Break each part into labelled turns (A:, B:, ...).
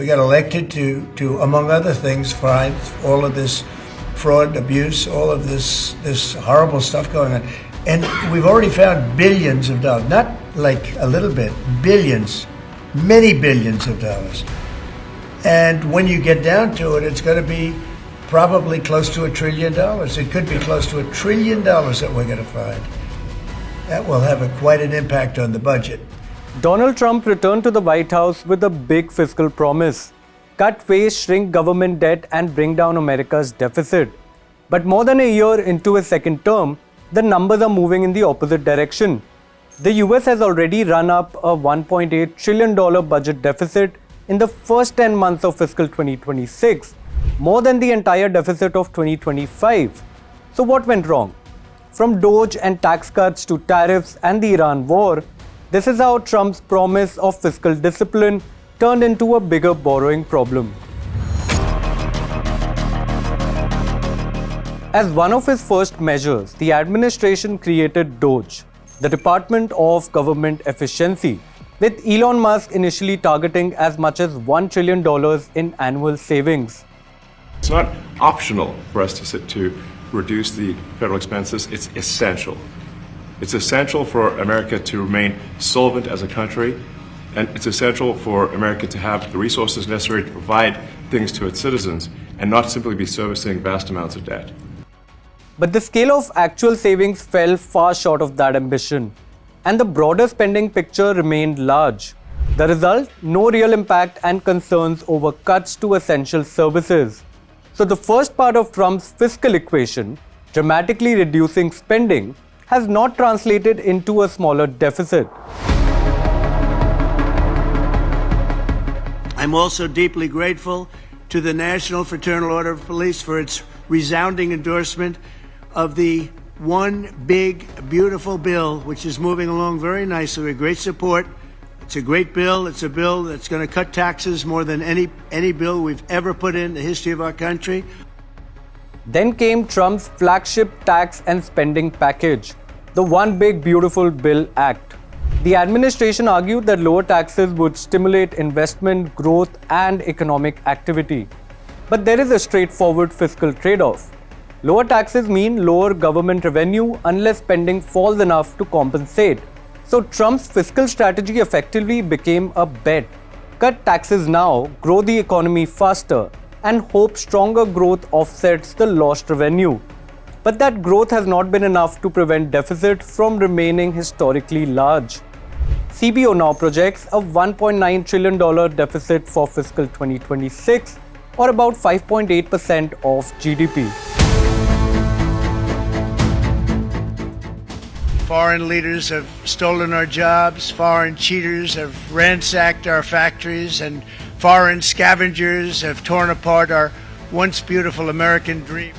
A: We got elected to among other things, find all of this fraud, abuse, all of this horrible stuff going on. And we've already found billions of dollars, not like a little bit, billions, many billions of dollars. And when you get down to it, it's going to be probably close to $1 trillion. It could be close to $1 trillion that we're going to find. That will have quite an impact on the budget.
B: Donald Trump returned to the White House with a big fiscal promise: cut waste, shrink government debt, and bring down America's deficit. But more than a year into his second term, the numbers are moving in the opposite direction. The US has already run up a $1.8 trillion budget deficit in the first 10 months of fiscal 2026, more than the entire deficit of 2025. So what went wrong? From Doge and tax cuts to tariffs and the Iran war, this is how Trump's promise of fiscal discipline turned into a bigger borrowing problem. As one of his first measures, the administration created Doge, the Department of Government Efficiency, with Elon Musk initially targeting as much as $1 trillion in annual savings.
C: It's not optional for us to reduce the federal expenses, it's essential. It's essential for America to remain solvent as a country, and it's essential for America to have the resources necessary to provide things to its citizens and not simply be servicing vast amounts of debt.
B: But the scale of actual savings fell far short of that ambition, and the broader spending picture remained large. The result? No real impact and concerns over cuts to essential services. So the first part of Trump's fiscal equation, dramatically reducing spending, has not translated into a smaller deficit.
D: I'm also deeply grateful to the National Fraternal Order of Police for its resounding endorsement of the one big, beautiful bill, which is moving along very nicely with great support. It's a great bill. It's a bill that's going to cut taxes more than any bill we've ever put in the history of our country.
B: Then came Trump's flagship tax and spending package, the One Big Beautiful Bill Act. The administration argued that lower taxes would stimulate investment, growth, and economic activity. But there is a straightforward fiscal trade-off. Lower taxes mean lower government revenue unless spending falls enough to compensate. So Trump's fiscal strategy effectively became a bet. Cut taxes now, grow the economy faster, and hope stronger growth offsets the lost revenue. But that growth has not been enough to prevent deficit from remaining historically large. CBO now projects a $1.9 trillion deficit for fiscal 2026, or about 5.8% of GDP.
D: Foreign leaders have stolen our jobs, foreign cheaters have ransacked our factories, and foreign scavengers have torn apart our once beautiful American dream.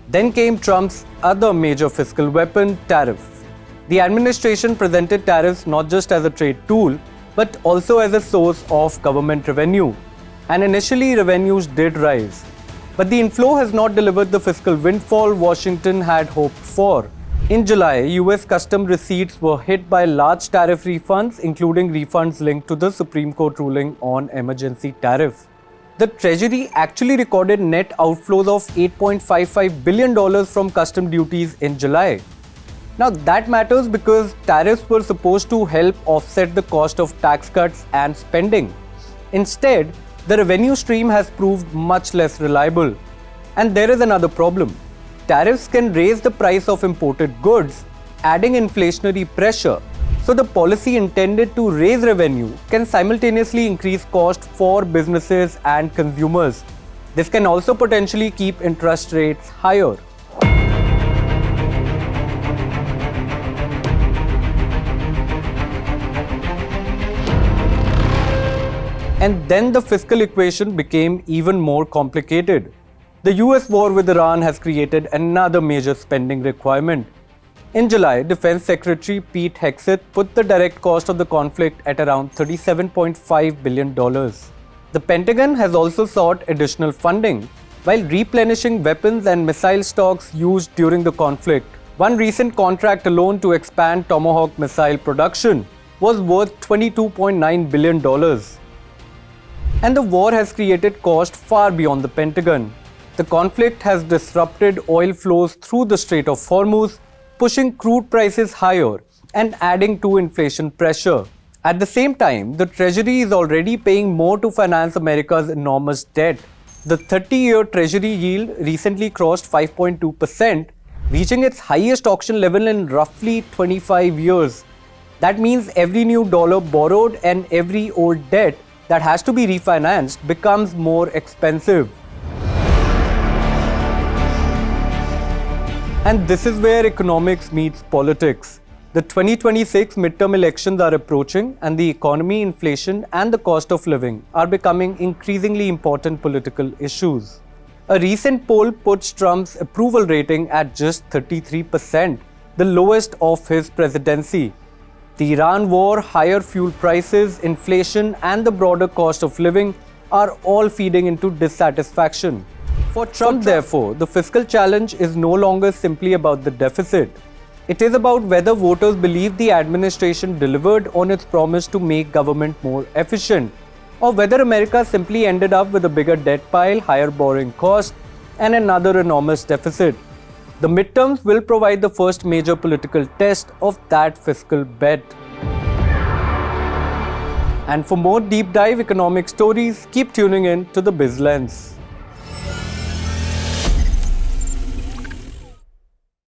B: Then came Trump's other major fiscal weapon, tariffs. The administration presented tariffs not just as a trade tool, but also as a source of government revenue. And initially, revenues did rise. But the inflow has not delivered the fiscal windfall Washington had hoped for. In July, US custom receipts were hit by large tariff refunds, including refunds linked to the Supreme Court ruling on emergency tariff. The Treasury actually recorded net outflows of $8.55 billion from custom duties in July. Now that matters because tariffs were supposed to help offset the cost of tax cuts and spending. Instead, the revenue stream has proved much less reliable. And there is another problem. Tariffs can raise the price of imported goods, adding inflationary pressure. So the policy intended to raise revenue can simultaneously increase cost for businesses and consumers. This can also potentially keep interest rates higher. And then the fiscal equation became even more complicated. The US war with Iran has created another major spending requirement. In July, Defense Secretary Pete Hegseth put the direct cost of the conflict at around $37.5 billion. The Pentagon has also sought additional funding while replenishing weapons and missile stocks used during the conflict. One recent contract alone to expand Tomahawk missile production was worth $22.9 billion. And the war has created cost far beyond the Pentagon. The conflict has disrupted oil flows through the Strait of Hormuz, pushing crude prices higher and adding to inflation pressure. At the same time, the Treasury is already paying more to finance America's enormous debt. The 30-year Treasury yield recently crossed 5.2%, reaching its highest auction level in roughly 25 years. That means every new dollar borrowed and every old debt that has to be refinanced becomes more expensive. And this is where economics meets politics. The 2026 midterm elections are approaching, and the economy, inflation, and the cost of living are becoming increasingly important political issues. A recent poll puts Trump's approval rating at just 33%, the lowest of his presidency. The Iran war, higher fuel prices, inflation, and the broader cost of living are all feeding into dissatisfaction. For Trump, therefore, the fiscal challenge is no longer simply about the deficit. It is about whether voters believe the administration delivered on its promise to make government more efficient, or whether America simply ended up with a bigger debt pile, higher borrowing costs, and another enormous deficit. The midterms will provide the first major political test of that fiscal bet. And for more deep dive economic stories, keep tuning in to the Biz Lens.